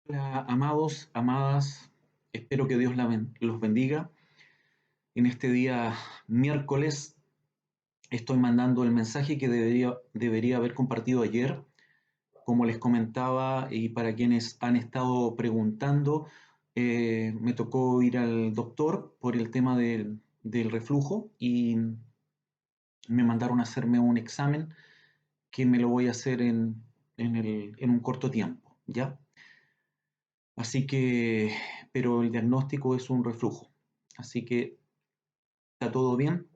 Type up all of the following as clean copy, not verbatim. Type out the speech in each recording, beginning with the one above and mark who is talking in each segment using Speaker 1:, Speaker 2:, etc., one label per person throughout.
Speaker 1: Hola, amados, amadas, espero que Dios los bendiga. En este día miércoles estoy mandando el mensaje que debería haber compartido ayer. Como les comentaba y para quienes han estado preguntando, me tocó ir al doctor por el tema del reflujo y me mandaron a hacerme un examen que me lo voy a hacer en un corto tiempo, ¿ya? Así que, pero el diagnóstico es un reflujo. Así que está todo bien,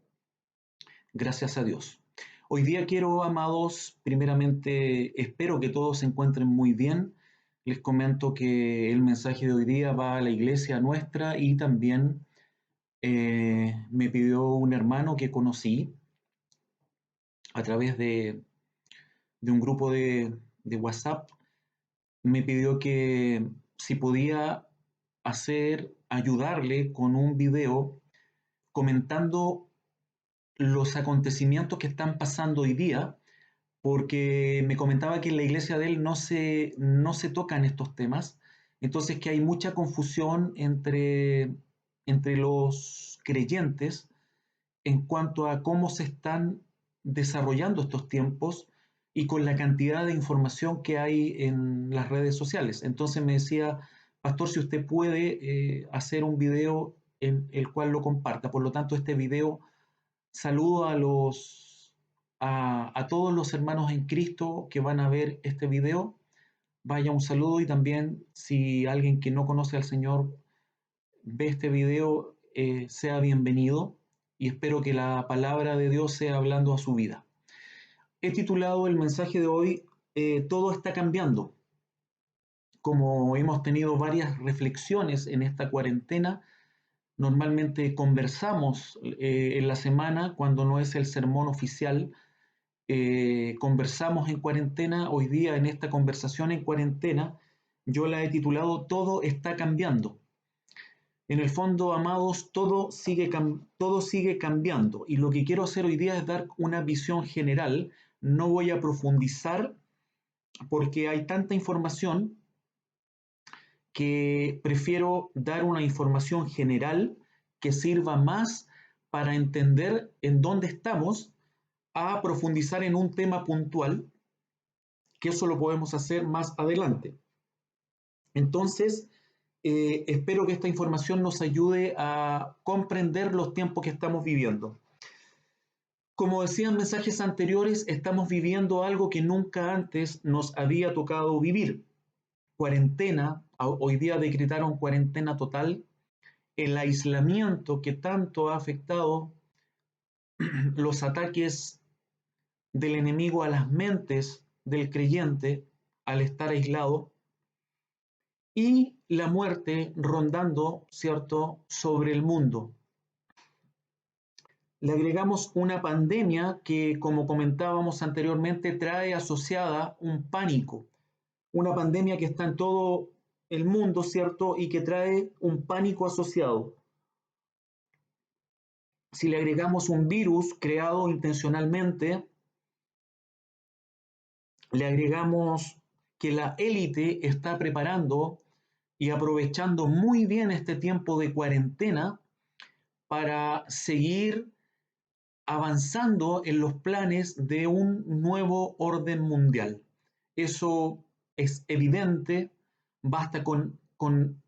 Speaker 1: gracias a Dios. Hoy día quiero, amados, primeramente espero que todos se encuentren muy bien. Les comento que el mensaje de hoy día va a la iglesia nuestra y también me pidió un hermano que conocí a través de un grupo de WhatsApp. Me pidió que si podía ayudarle con un video comentando los acontecimientos que están pasando hoy día, porque me comentaba que en la iglesia de él no se tocan estos temas, entonces que hay mucha confusión entre los creyentes en cuanto a cómo se están desarrollando estos tiempos y con la cantidad de información que hay en las redes sociales. Entonces me decía, pastor, si usted puede hacer un video en el cual lo comparta. Por lo tanto, este video saludo a todos los hermanos en Cristo que van a ver este video. Vaya un saludo y también si alguien que no conoce al Señor ve este video, sea bienvenido y espero que la palabra de Dios sea hablando a su vida. He titulado el mensaje de hoy, Todo está cambiando. Como hemos tenido varias reflexiones en esta cuarentena, normalmente conversamos en la semana cuando no es el sermón oficial. Conversamos en cuarentena. Hoy día en esta conversación en cuarentena yo la he titulado Todo está cambiando. En el fondo, amados, todo sigue cambiando y lo que quiero hacer hoy día es dar una visión general. No voy a profundizar porque hay tanta información que prefiero dar una información general que sirva más para entender en dónde estamos a profundizar en un tema puntual, que eso lo podemos hacer más adelante. Entonces, espero que esta información nos ayude a comprender los tiempos que estamos viviendo. Como decía en mensajes anteriores, estamos viviendo algo que nunca antes nos había tocado vivir. Cuarentena, hoy día decretaron cuarentena total, el aislamiento que tanto ha afectado los ataques del enemigo a las mentes del creyente al estar aislado y la muerte rondando, ¿cierto?, sobre el mundo. Le agregamos una pandemia que, como comentábamos anteriormente, trae asociada un pánico, una pandemia que está en todo el mundo, ¿cierto? Y que trae un pánico asociado. Si le agregamos un virus creado intencionalmente, le agregamos que la élite está preparando y aprovechando muy bien este tiempo de cuarentena para seguir avanzando en los planes de un nuevo orden mundial. Eso es evidente, basta con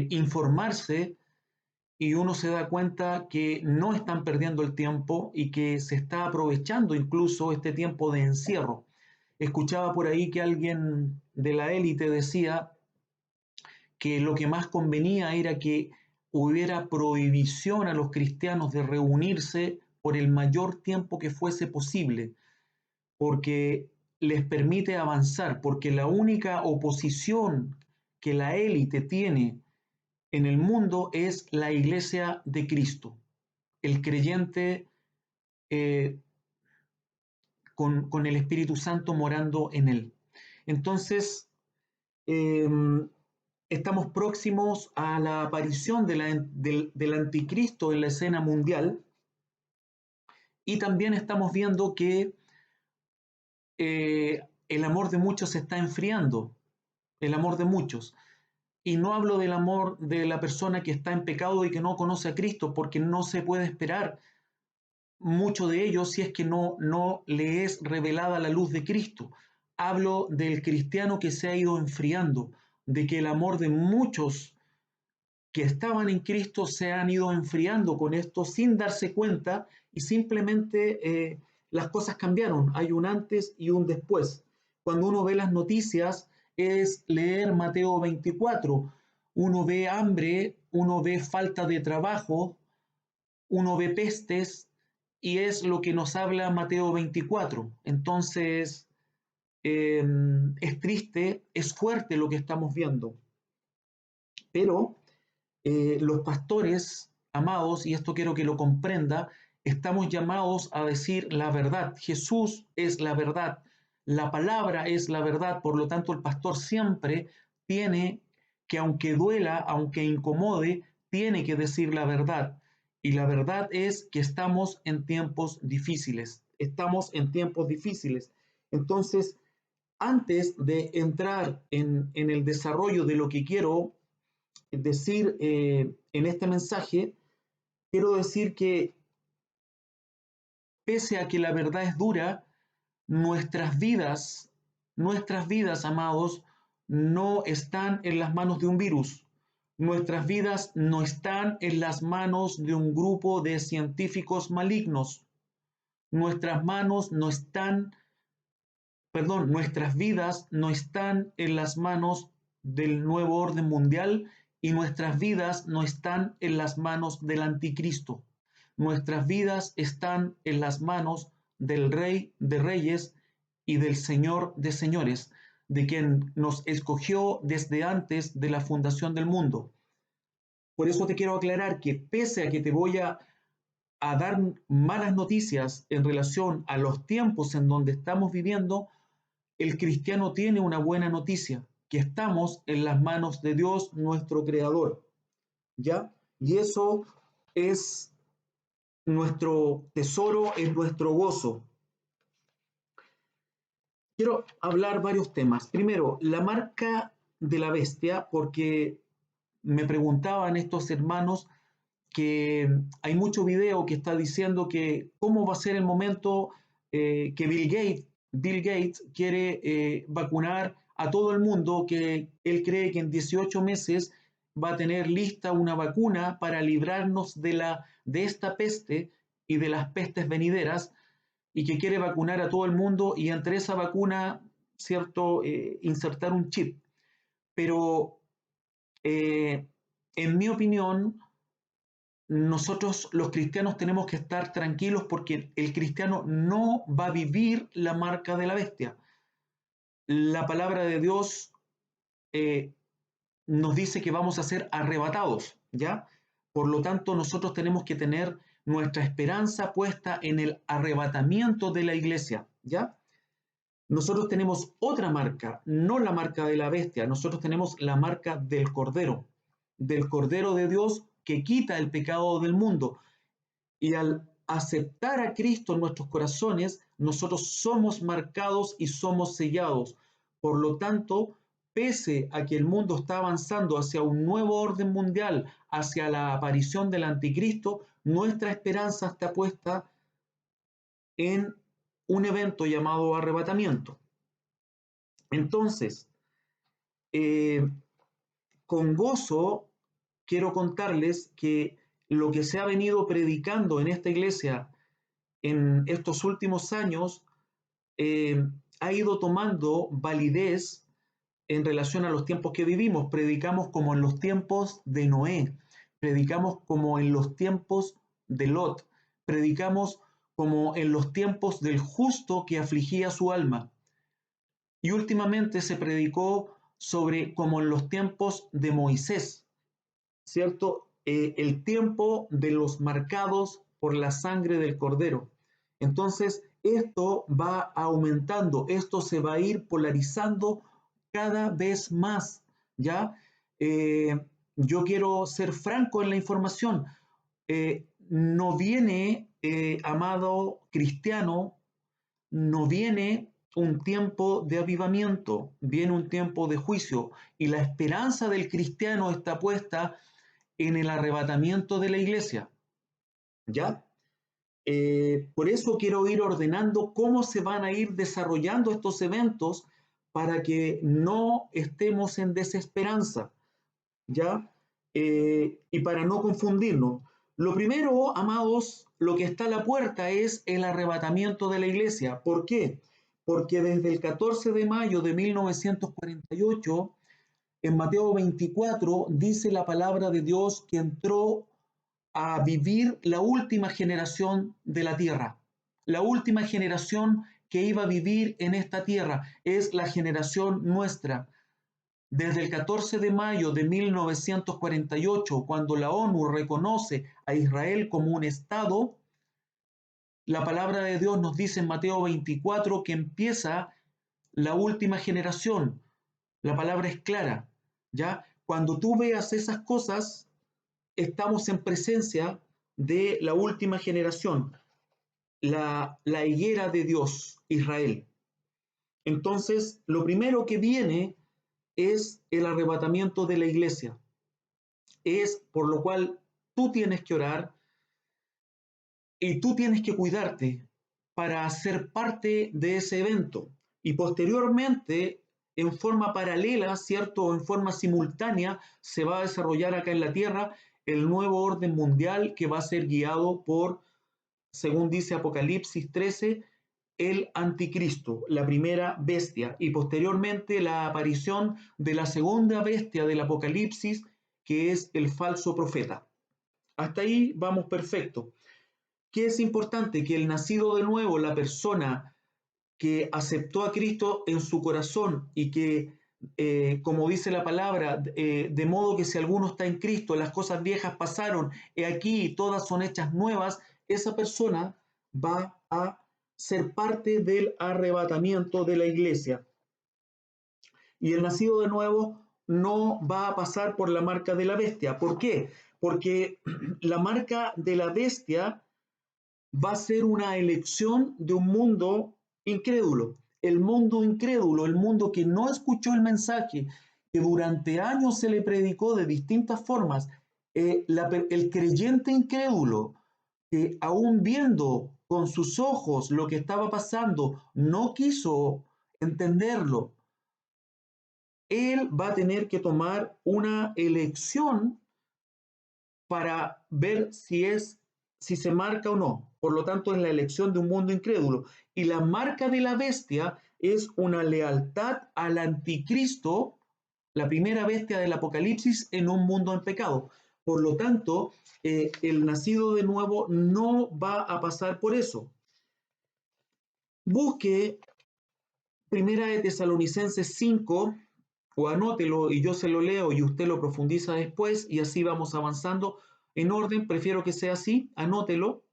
Speaker 1: informarse y uno se da cuenta que no están perdiendo el tiempo y que se está aprovechando incluso este tiempo de encierro. Escuchaba por ahí que alguien de la élite decía que lo que más convenía era que hubiera prohibición a los cristianos de reunirse por el mayor tiempo que fuese posible, porque les permite avanzar, porque la única oposición que la élite tiene en el mundo es la iglesia de Cristo, el creyente eh, con el Espíritu Santo morando en él. Entonces, eh, estamos próximos a la aparición del anticristo en la escena mundial y también estamos viendo que el amor de muchos se está enfriando, el amor de muchos. Y no hablo del amor de la persona que está en pecado y que no conoce a Cristo, porque no se puede esperar mucho de ello si es que no le es revelada la luz de Cristo. Hablo del cristiano que se ha ido enfriando, de que el amor de muchos que estaban en Cristo se han ido enfriando con esto sin darse cuenta y simplemente las cosas cambiaron. Hay un antes y un después. Cuando uno ve las noticias es leer Mateo 24. Uno ve hambre, uno ve falta de trabajo, uno ve pestes y es lo que nos habla Mateo 24. Entonces, es triste, es fuerte lo que estamos viendo, pero los pastores, amados, y esto quiero que lo comprenda, estamos llamados a decir la verdad. Jesús es la verdad, la palabra es la verdad, por lo tanto el pastor siempre tiene que, aunque duela, aunque incomode, tiene que decir la verdad. Y la verdad es que estamos en tiempos difíciles, estamos en tiempos difíciles. Entonces, antes de entrar en el desarrollo de lo que quiero decir en este mensaje, quiero decir que pese a que la verdad es dura, nuestras vidas, amados, no están en las manos de un virus. Nuestras vidas no están en las manos de un grupo de científicos malignos. Nuestras manos no están, perdón, nuestras vidas no están en las manos del nuevo orden mundial y nuestras vidas no están en las manos del anticristo. Nuestras vidas están en las manos del Rey de Reyes y del Señor de Señores, de quien nos escogió desde antes de la fundación del mundo. Por eso te quiero aclarar que pese a que te voy a dar malas noticias en relación a los tiempos en donde estamos viviendo, el cristiano tiene una buena noticia, que estamos en las manos de Dios, nuestro creador, ¿ya? Y eso es nuestro tesoro, es nuestro gozo. Quiero hablar varios temas. Primero, la marca de la bestia, porque me preguntaban estos hermanos que hay mucho video que está diciendo que cómo va a ser el momento que Bill Gates quiere vacunar a todo el mundo, que él cree que en 18 meses va a tener lista una vacuna para librarnos de esta peste y de las pestes venideras, y que quiere vacunar a todo el mundo y entre esa vacuna, ¿cierto?, insertar un chip. Pero en mi opinión, nosotros los cristianos tenemos que estar tranquilos porque el cristiano no va a vivir la marca de la bestia. La palabra de Dios eh, nos dice que vamos a ser arrebatados, ¿ya? Por lo tanto, nosotros tenemos que tener nuestra esperanza puesta en el arrebatamiento de la iglesia, ¿ya? Nosotros tenemos otra marca, no la marca de la bestia, nosotros tenemos la marca del Cordero de Dios que quita el pecado del mundo. Y al aceptar a Cristo en nuestros corazones, nosotros somos marcados y somos sellados. Por lo tanto, pese a que el mundo está avanzando hacia un nuevo orden mundial, hacia la aparición del anticristo, nuestra esperanza está puesta en un evento llamado arrebatamiento. Entonces, eh, con gozo quiero contarles que lo que se ha venido predicando en esta iglesia en estos últimos años ha ido tomando validez en relación a los tiempos que vivimos. Predicamos como en los tiempos de Noé, predicamos como en los tiempos de Lot, predicamos como en los tiempos del justo que afligía su alma. Y últimamente se predicó sobre como en los tiempos de Moisés, ¿cierto? El tiempo de los marcados por la sangre del Cordero. Entonces, esto va aumentando, esto se va a ir polarizando cada vez más, ¿ya? Yo quiero ser franco en la información. No viene, amado cristiano, no viene un tiempo de avivamiento, viene un tiempo de juicio y la esperanza del cristiano está puesta en el arrebatamiento de la iglesia. ¿Ya? Por eso quiero ir ordenando cómo se van a ir desarrollando estos eventos para que no estemos en desesperanza, ¿ya? Y para no confundirnos. Lo primero, amados, lo que está a la puerta es el arrebatamiento de la iglesia. ¿Por qué? Porque desde el 14 de mayo de 1948, en Mateo 24, dice la palabra de Dios que entró a vivir la última generación de la tierra. La última generación que iba a vivir en esta tierra es la generación nuestra. Desde el 14 de mayo de 1948, cuando la ONU reconoce a Israel como un Estado, la palabra de Dios nos dice en Mateo 24 que empieza la última generación. La palabra es clara, ¿ya? Cuando tú veas esas cosas, estamos en presencia de la última generación, la higuera de Dios, Israel. Entonces, lo primero que viene es el arrebatamiento de la iglesia. Es por lo cual tú tienes que orar y tú tienes que cuidarte para ser parte de ese evento. Y posteriormente, en forma paralela, ¿cierto? O en forma simultánea, se va a desarrollar acá en la Tierra el nuevo orden mundial que va a ser guiado por, según dice Apocalipsis 13, el anticristo, la primera bestia, y posteriormente la aparición de la segunda bestia del Apocalipsis, que es el falso profeta. Hasta ahí vamos perfecto. ¿Qué es importante? Que el nacido de nuevo, la persona que aceptó a Cristo en su corazón y que, como dice la palabra, de modo que si alguno está en Cristo, las cosas viejas pasaron, y aquí todas son hechas nuevas, esa persona va a ser parte del arrebatamiento de la iglesia. Y el nacido de nuevo no va a pasar por la marca de la bestia. ¿Por qué? Porque la marca de la bestia va a ser una elección de un mundo incrédulo. El mundo incrédulo, el mundo que no escuchó el mensaje, que durante años se le predicó de distintas formas, el creyente incrédulo, que aún viendo con sus ojos lo que estaba pasando, no quiso entenderlo, él va a tener que tomar una elección para ver si se marca o no. Por lo tanto, es la elección de un mundo incrédulo. Y la marca de la bestia es una lealtad al anticristo, la primera bestia del Apocalipsis en un mundo en pecado. Por lo tanto, el nacido de nuevo no va a pasar por eso. Busque Primera de Tesalonicenses 5, o anótelo y yo se lo leo y usted lo profundiza después y así vamos avanzando en orden. Prefiero que sea así, anótelo.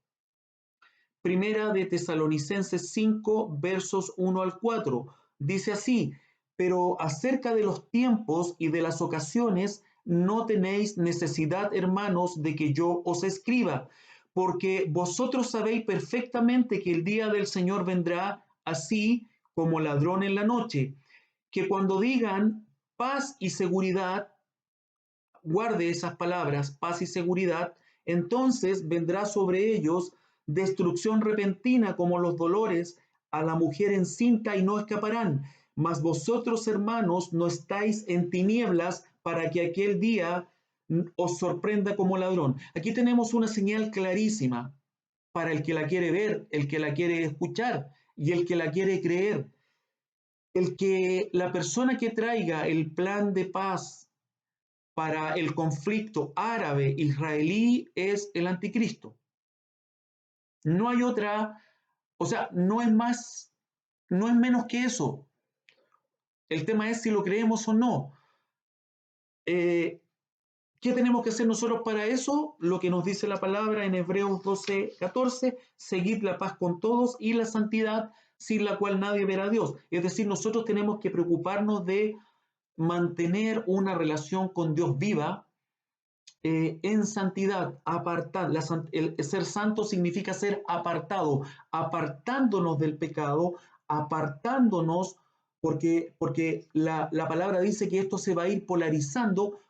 Speaker 1: Primera de Tesalonicenses 5, versos 1 al 4. Dice así: pero acerca de los tiempos y de las ocasiones no tenéis necesidad, hermanos, de que yo os escriba, porque vosotros sabéis perfectamente que el día del Señor vendrá así como ladrón en la noche, que cuando digan paz y seguridad, guarde esas palabras, paz y seguridad, entonces vendrá sobre ellos destrucción repentina como los dolores a la mujer encinta y no escaparán. Mas vosotros, hermanos, no estáis en tinieblas para que aquel día os sorprenda como ladrón. Aquí tenemos una señal clarísima para el que la quiere ver, el que la quiere escuchar y el que la quiere creer. El que la persona que traiga el plan de paz para el conflicto árabe-israelí es el anticristo. No hay otra, o sea, no es más, no es menos que eso. El tema es si lo creemos o no. ¿Qué tenemos que hacer nosotros para eso? Lo que nos dice la palabra en Hebreos 12:14, seguid la paz con todos y la santidad, sin la cual nadie verá a Dios. Es decir, nosotros tenemos que preocuparnos de mantener una relación con Dios viva, en santidad, apartar. El ser santo significa ser apartado, apartándonos del pecado, apartándonos, porque la palabra dice que esto se va a ir polarizando,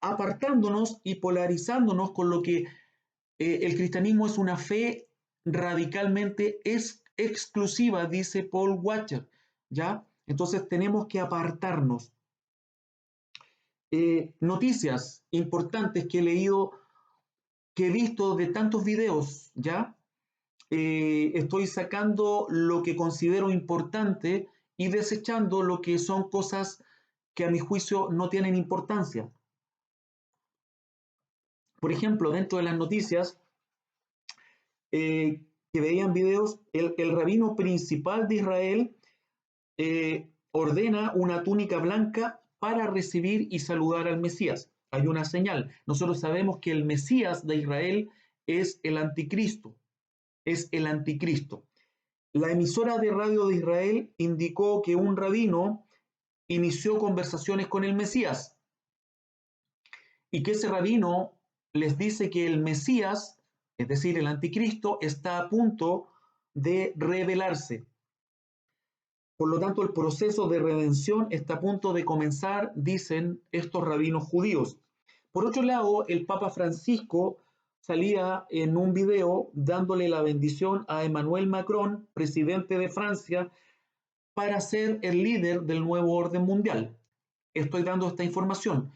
Speaker 1: apartándonos y polarizándonos con lo que el cristianismo es una fe radicalmente exclusiva, dice Paul Washer, ¿ya? Entonces tenemos que apartarnos. Noticias importantes que he leído, que he visto de tantos videos, ¿ya? Estoy sacando lo que considero importante y desechando lo que son cosas que a mi juicio no tienen importancia. Por ejemplo, dentro de las noticias que veían videos, el rabino principal de Israel ordena una túnica blanca para recibir y saludar al Mesías. Hay una señal. Nosotros sabemos que el Mesías de Israel es el anticristo. Es el anticristo. La emisora de radio de Israel indicó que un rabino inició conversaciones con el Mesías y que ese rabino les dice que el Mesías, es decir, el anticristo, está a punto de revelarse. Por lo tanto, el proceso de redención está a punto de comenzar, dicen estos rabinos judíos. Por otro lado, el Papa Francisco salía en un video dándole la bendición a Emmanuel Macron, presidente de Francia, para ser el líder del nuevo orden mundial. Estoy dando esta información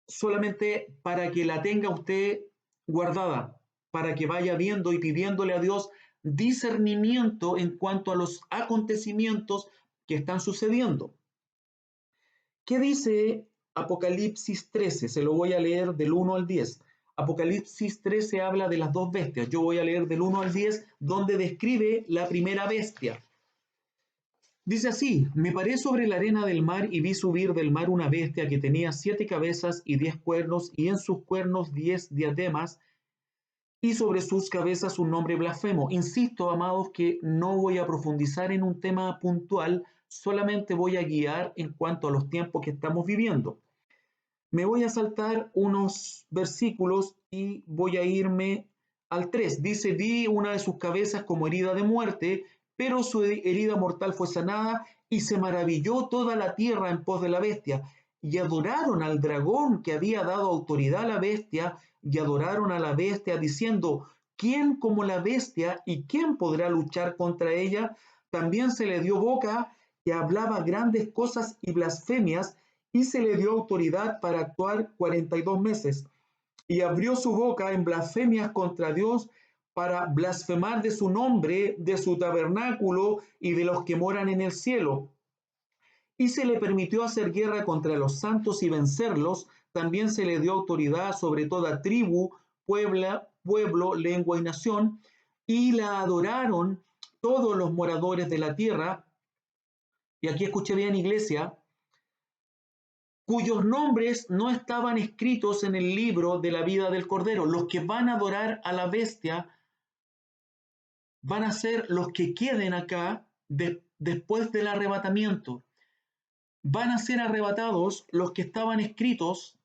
Speaker 1: solamente para que la tenga usted guardada, para que vaya viendo y pidiéndole a Dios discernimiento en cuanto a los acontecimientos que están sucediendo. ¿Qué dice Apocalipsis 13? Se lo voy a leer del 1 al 10. Apocalipsis 13 habla de las dos bestias. Yo voy a leer del 1 al 10, donde describe la primera bestia. Dice así: me paré sobre la arena del mar y vi subir del mar una bestia que tenía 7 cabezas y 10 cuernos, y en sus cuernos 10 diademas, y sobre sus cabezas un nombre blasfemo. Insisto, amados, que no voy a profundizar en un tema puntual, solamente voy a guiar en cuanto a los tiempos que estamos viviendo. Me voy a saltar unos versículos y voy a irme al 3. Dice: vi una de sus cabezas como herida de muerte, pero su herida mortal fue sanada, y se maravilló toda la tierra en pos de la bestia, y adoraron al dragón que había dado autoridad a la bestia, y adoraron a la bestia diciendo: ¿quién como la bestia, y quién podrá luchar contra ella? También se le dio boca, que hablaba grandes cosas y blasfemias, y se le dio autoridad para actuar 42 meses. Y abrió su boca en blasfemias contra Dios, para blasfemar de su nombre, de su tabernáculo y de los que moran en el cielo. Y se le permitió hacer guerra contra los santos y vencerlos. También se le dio autoridad sobre toda tribu, pueblo, lengua y nación. Y la adoraron todos los moradores de la tierra. Y aquí escuché bien, iglesia, cuyos nombres no estaban escritos en el libro de la vida del Cordero. Los que van a adorar a la bestia van a ser los que queden acá después del arrebatamiento. Van a ser arrebatados los que estaban escritos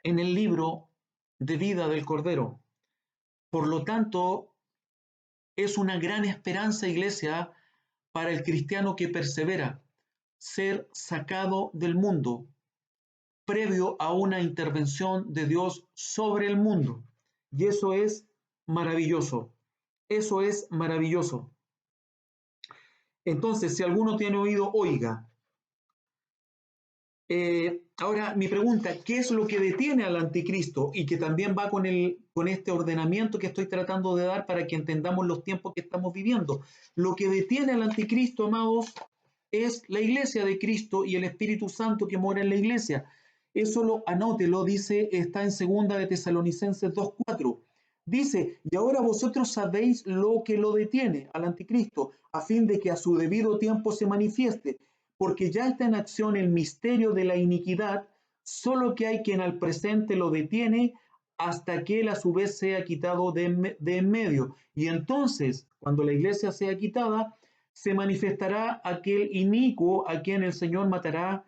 Speaker 1: en el libro de vida del Cordero. Por lo tanto, es una gran esperanza, iglesia, para el cristiano que persevera, ser sacado del mundo, previo a una intervención de Dios sobre el mundo. Y eso es maravilloso. Eso es maravilloso. Entonces, si alguno tiene oído, oiga. Ahora, mi pregunta: ¿qué es lo que detiene al anticristo? Y que también va con este ordenamiento que estoy tratando de dar para que entendamos los tiempos que estamos viviendo. Lo que detiene al anticristo, amados, es la iglesia de Cristo y el Espíritu Santo que mora en la iglesia. Eso anótelo, dice, está en 2 de Tesalonicenses 2:4. Dice: y ahora vosotros sabéis lo que lo detiene al anticristo, a fin de que a su debido tiempo se manifieste, porque ya está en acción el misterio de la iniquidad, solo que hay quien al presente lo detiene hasta que él a su vez sea quitado de en medio. Y entonces, cuando la iglesia sea quitada, se manifestará aquel inicuo a quien el Señor matará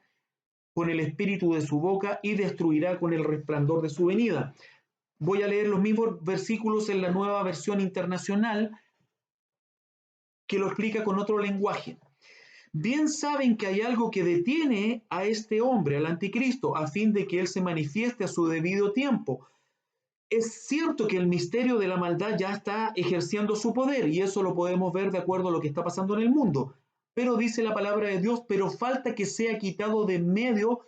Speaker 1: con el espíritu de su boca y destruirá con el resplandor de su venida. Voy a leer los mismos versículos en la Nueva Versión Internacional, que lo explica con otro lenguaje. Bien saben que hay algo que detiene a este hombre, al anticristo, a fin de que él se manifieste a su debido tiempo. Es cierto que el misterio de la maldad ya está ejerciendo su poder y eso lo podemos ver de acuerdo a lo que está pasando en el mundo. Pero dice la palabra de Dios, pero falta que sea quitado de en medio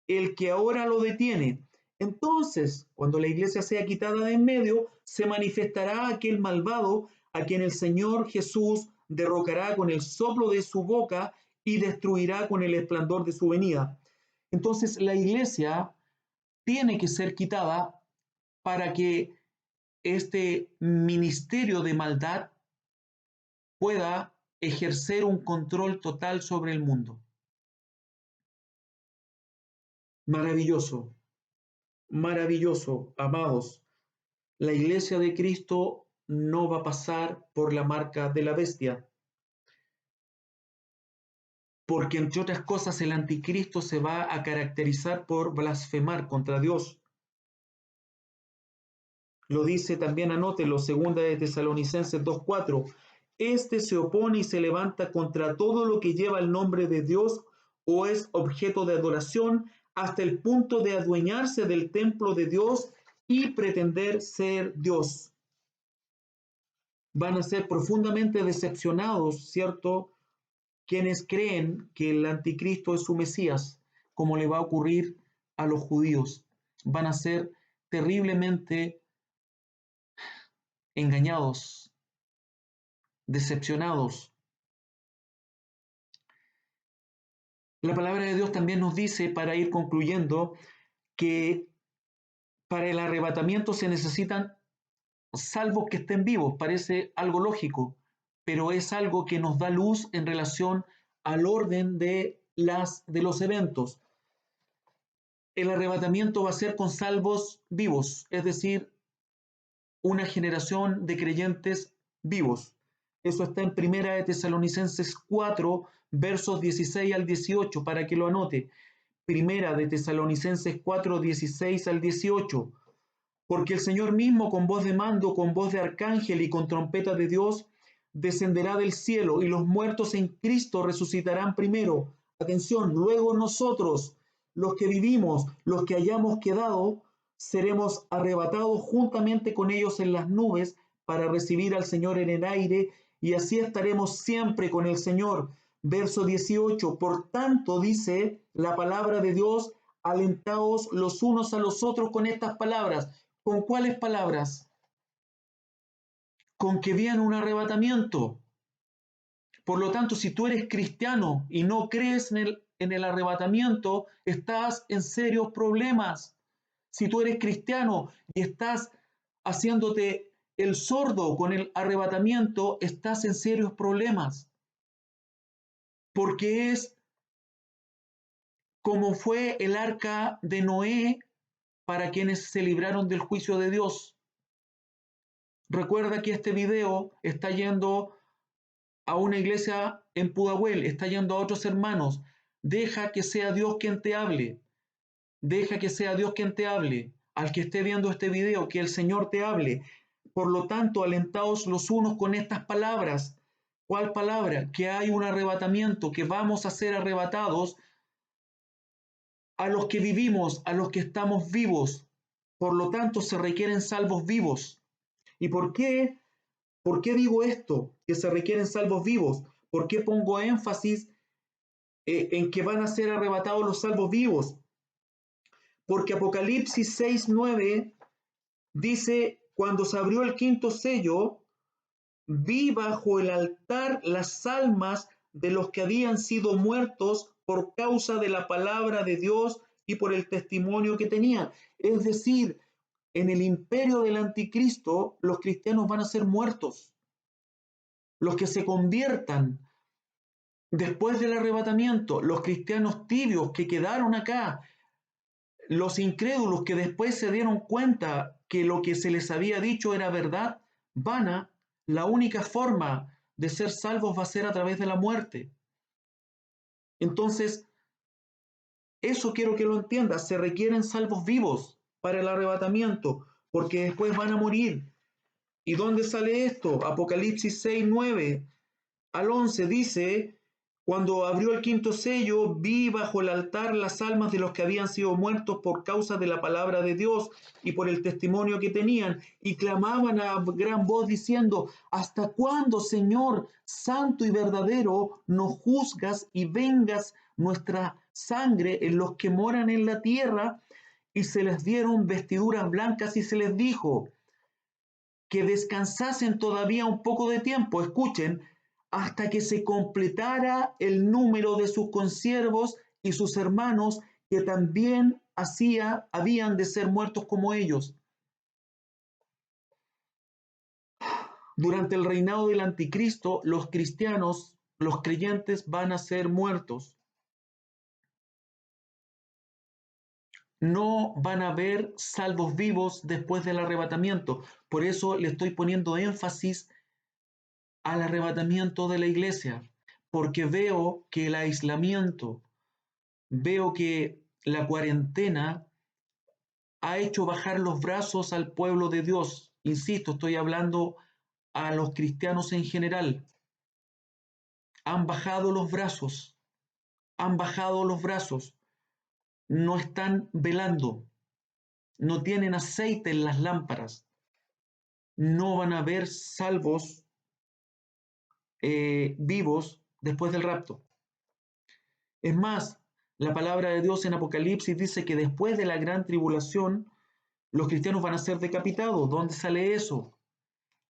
Speaker 1: el que ahora lo detiene. Entonces, cuando la iglesia sea quitada de en medio, se manifestará aquel malvado a quien el Señor Jesús derrocará con el soplo de su boca y destruirá con el esplendor de su venida. Entonces, la iglesia tiene que ser quitada para que este ministerio de maldad pueda ejercer un control total sobre el mundo. Maravilloso, maravilloso, amados. La iglesia de Cristo no va a pasar por la marca de la bestia, porque entre otras cosas el anticristo se va a caracterizar por blasfemar contra Dios. Lo dice también, anótelo, segunda de Tesalonicenses 2:4. Este se opone y se levanta contra todo lo que lleva el nombre de Dios o es objeto de adoración, hasta el punto de adueñarse del templo de Dios y pretender ser Dios. Van a ser profundamente decepcionados, ¿cierto? Quienes creen que el anticristo es su Mesías, como le va a ocurrir a los judíos. Van a ser terriblemente engañados, decepcionados. La palabra de Dios también nos dice, para ir concluyendo, que para el arrebatamiento se necesitan salvos que estén vivos. Parece algo lógico, pero es algo que nos da luz en relación al orden de los eventos. El arrebatamiento va a ser con salvos vivos, es decir, una generación de creyentes vivos. Eso está en Primera de Tesalonicenses 4, versos 16 al 18, para que lo anote. Primera de Tesalonicenses 4, 16 al 18. Porque el Señor mismo, con voz de mando, con voz de arcángel y con trompeta de Dios, descenderá del cielo y los muertos en Cristo resucitarán primero. Atención, luego nosotros, los que vivimos, los que hayamos quedado, seremos arrebatados juntamente con ellos en las nubes para recibir al Señor en el aire y así estaremos siempre con el Señor. Verso 18, por tanto dice la palabra de Dios, alentaos los unos a los otros con estas palabras. ¿Con cuáles palabras? Con que viene un arrebatamiento. Por lo tanto, si tú eres cristiano y no crees en el arrebatamiento, estás en serios problemas. Si tú eres cristiano y estás haciéndote el sordo con el arrebatamiento, estás en serios problemas. Porque es como fue el arca de Noé para quienes se libraron del juicio de Dios. Recuerda que este video está yendo a una iglesia en Pudahuel, está yendo a otros hermanos. Deja que sea Dios quien te hable. Deja que sea Dios quien te hable. Al que esté viendo este video, que el Señor te hable. Por lo tanto, alentaos los unos con estas palabras. ¿Cuál palabra? Que hay un arrebatamiento, que vamos a ser arrebatados a los que vivimos, a los que estamos vivos. Por lo tanto, se requieren salvos vivos. ¿Y por qué? ¿Por qué digo esto? Que se requieren salvos vivos. ¿Por qué pongo énfasis en que van a ser arrebatados los salvos vivos? Porque Apocalipsis 6:9 dice, cuando se abrió el quinto sello, vi bajo el altar las almas de los que habían sido muertos por causa de la palabra de Dios y por el testimonio que tenían. Es decir, en el imperio del anticristo, los cristianos van a ser muertos. Los que se conviertan después del arrebatamiento, los cristianos tibios que quedaron acá, los incrédulos que después se dieron cuenta que lo que se les había dicho era verdad, la única forma de ser salvos va a ser a través de la muerte. Entonces, eso quiero que lo entiendas, se requieren salvos vivos para el arrebatamiento, porque después van a morir. ¿Y dónde sale esto? Apocalipsis 6, 9 al 11 dice, cuando abrió el quinto sello, vi bajo el altar las almas de los que habían sido muertos por causa de la palabra de Dios y por el testimonio que tenían, y clamaban a gran voz diciendo, ¿hasta cuándo, Señor, santo y verdadero, nos juzgas y vengas nuestra sangre en los que moran en la tierra? Y se les dieron vestiduras blancas y se les dijo, que descansasen todavía un poco de tiempo, escuchen, hasta que se completara el número de sus consiervos y sus hermanos que también habían de ser muertos como ellos. Durante el reinado del anticristo, los cristianos, los creyentes van a ser muertos. No van a haber salvos vivos después del arrebatamiento. Por eso le estoy poniendo énfasis al arrebatamiento de la iglesia, porque veo que el aislamiento, veo que la cuarentena ha hecho bajar los brazos al pueblo de Dios. Insisto, estoy hablando a los cristianos en general. Han bajado los brazos, han bajado los brazos, no están velando, no tienen aceite en las lámparas, no van a haber salvos vivos después del rapto. Es más, la palabra de Dios en Apocalipsis dice que después de la gran tribulación, los cristianos van a ser decapitados. ¿Dónde sale eso?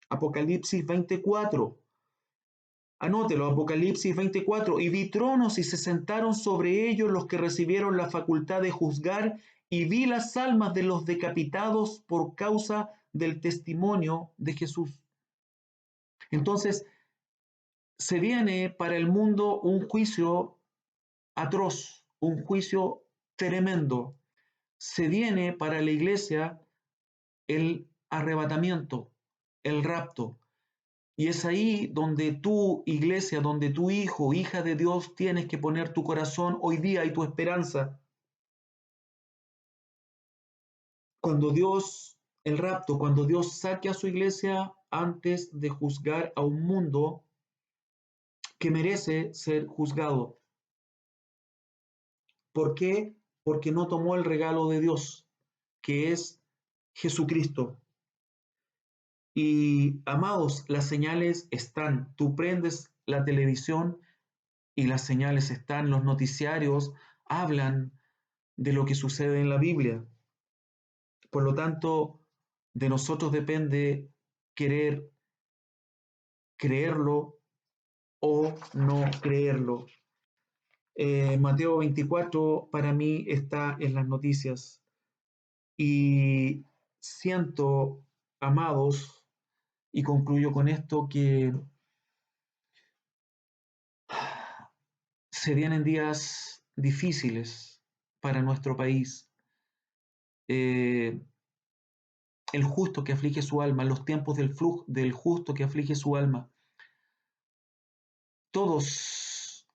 Speaker 1: Apocalipsis 24. Anótelo, Apocalipsis 24. Y vi tronos y se sentaron sobre ellos los que recibieron la facultad de juzgar, y vi las almas de los decapitados por causa del testimonio de Jesús. Entonces, se viene para el mundo un juicio atroz, un juicio tremendo. Se viene para la iglesia el arrebatamiento, el rapto. Y es ahí donde tú, iglesia, donde tu hijo, hija de Dios, tienes que poner tu corazón hoy día y tu esperanza. Cuando Dios, el rapto, cuando Dios saque a su iglesia antes de juzgar a un mundo que merece ser juzgado. ¿Por qué? Porque no tomó el regalo de Dios, que es Jesucristo. Y amados, las señales están. Tú prendes la televisión y las señales están. Los noticiarios hablan de lo que sucede en la Biblia. Por lo tanto, de nosotros depende querer creerlo o no creerlo. Mateo 24 para mí está en las noticias y siento, amados, y concluyo con esto, que se vienen días difíciles para nuestro país. Eh, el justo que aflige su alma, los tiempos del justo que aflige su alma. Todos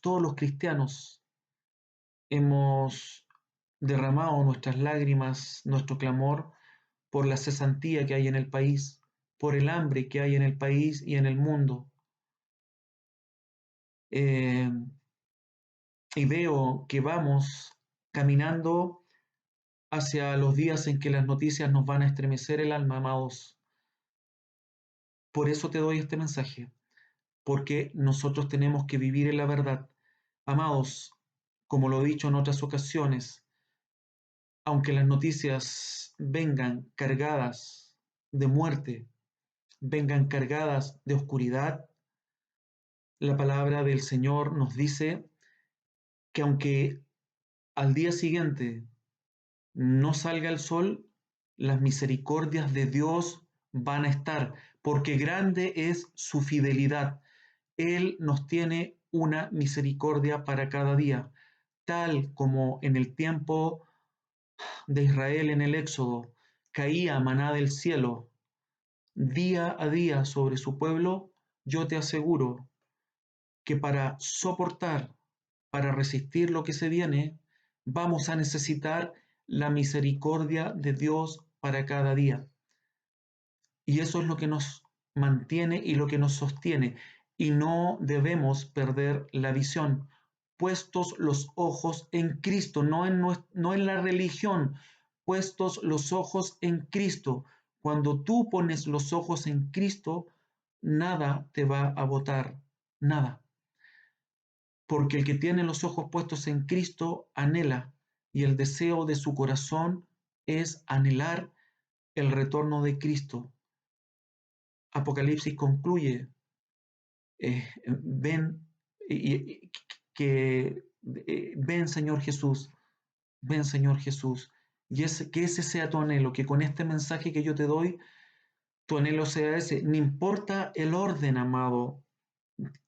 Speaker 1: los cristianos hemos derramado nuestras lágrimas, nuestro clamor por la cesantía que hay en el país, por el hambre que hay en el país y en el mundo. Eh, y veo que vamos caminando hacia los días en que las noticias nos van a estremecer el alma, amados. Por eso te doy este mensaje, porque nosotros tenemos que vivir en la verdad. Amados, como lo he dicho en otras ocasiones, aunque las noticias vengan cargadas de muerte, vengan cargadas de oscuridad, la palabra del Señor nos dice que aunque al día siguiente no salga el sol, las misericordias de Dios van a estar, porque grande es su fidelidad. Él nos tiene una misericordia para cada día, tal como en el tiempo de Israel en el Éxodo caía maná del cielo día a día sobre su pueblo. Yo te aseguro que para soportar, para resistir lo que se viene, vamos a necesitar la misericordia de Dios para cada día. Y eso es lo que nos mantiene y lo que nos sostiene. Y no debemos perder la visión, puestos los ojos en Cristo, no en la religión, puestos los ojos en Cristo. Cuando tú pones los ojos en Cristo, nada te va a botar, nada. Porque el que tiene los ojos puestos en Cristo anhela, y el deseo de su corazón es anhelar el retorno de Cristo. Apocalipsis concluye, ven, que ven Señor Jesús, ven Señor Jesús. Y que ese sea tu anhelo, que con este mensaje que yo te doy, tu anhelo sea ese. No importa el orden, amado,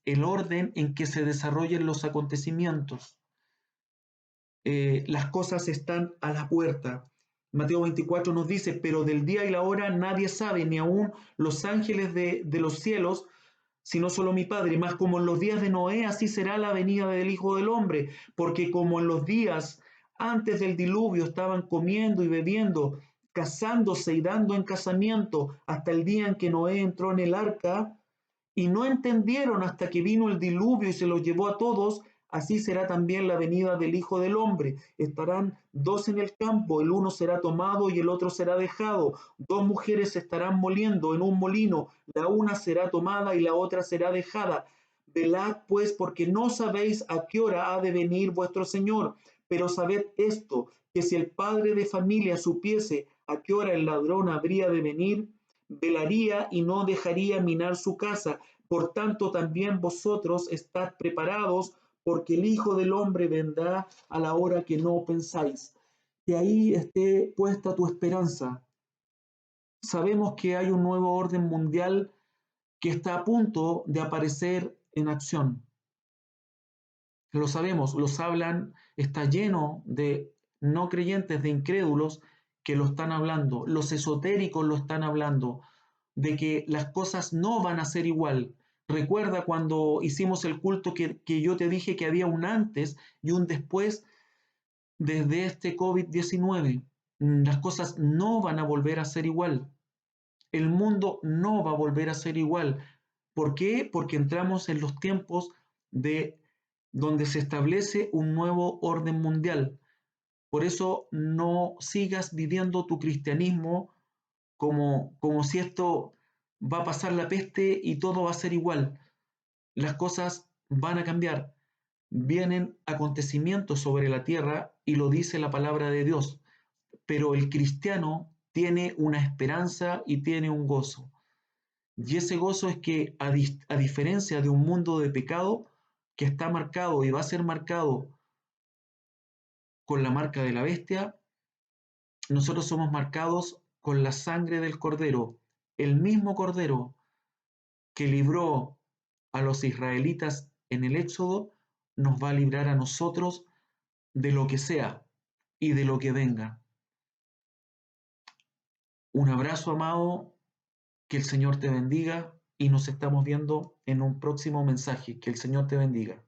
Speaker 1: el orden en que se desarrollen los acontecimientos. Las cosas están a la puerta. Mateo 24 nos dice, pero del día y la hora nadie sabe, ni aun los ángeles de los cielos, sino solo mi Padre. Más como en los días de Noé, así será la venida del Hijo del Hombre, porque como en los días antes del diluvio estaban comiendo y bebiendo, casándose y dando en casamiento, hasta el día en que Noé entró en el arca, y no entendieron hasta que vino el diluvio y se los llevó a todos, así será también la venida del Hijo del Hombre. Estarán dos en el campo, el uno será tomado y el otro será dejado. Dos mujeres estarán moliendo en un molino, la una será tomada y la otra será dejada. Velad pues, porque no sabéis a qué hora ha de venir vuestro Señor. Pero sabed esto, que si el padre de familia supiese a qué hora el ladrón habría de venir, velaría y no dejaría minar su casa. Por tanto, también vosotros estad preparados, porque el Hijo del Hombre vendrá a la hora que no pensáis. Que ahí esté puesta tu esperanza. Sabemos que hay un nuevo orden mundial que está a punto de aparecer en acción. Lo sabemos, los hablan, está lleno de no creyentes, de incrédulos que lo están hablando, los esotéricos lo están hablando, de que las cosas no van a ser igual. Recuerda cuando hicimos el culto que yo te dije que había un antes y un después desde este COVID-19. Las cosas no van a volver a ser igual. El mundo no va a volver a ser igual. ¿Por qué? Porque entramos en los tiempos de donde se establece un nuevo orden mundial. Por eso no sigas viviendo tu cristianismo como si esto va a pasar la peste y todo va a ser igual. Las cosas van a cambiar. Vienen acontecimientos sobre la tierra y lo dice la palabra de Dios. Pero el cristiano tiene una esperanza y tiene un gozo. Y ese gozo es que a diferencia de un mundo de pecado que está marcado y va a ser marcado con la marca de la bestia, nosotros somos marcados con la sangre del Cordero. El mismo Cordero que libró a los israelitas en el Éxodo, nos va a librar a nosotros de lo que sea y de lo que venga. Un abrazo, amado, que el Señor te bendiga y nos estamos viendo en un próximo mensaje. Que el Señor te bendiga.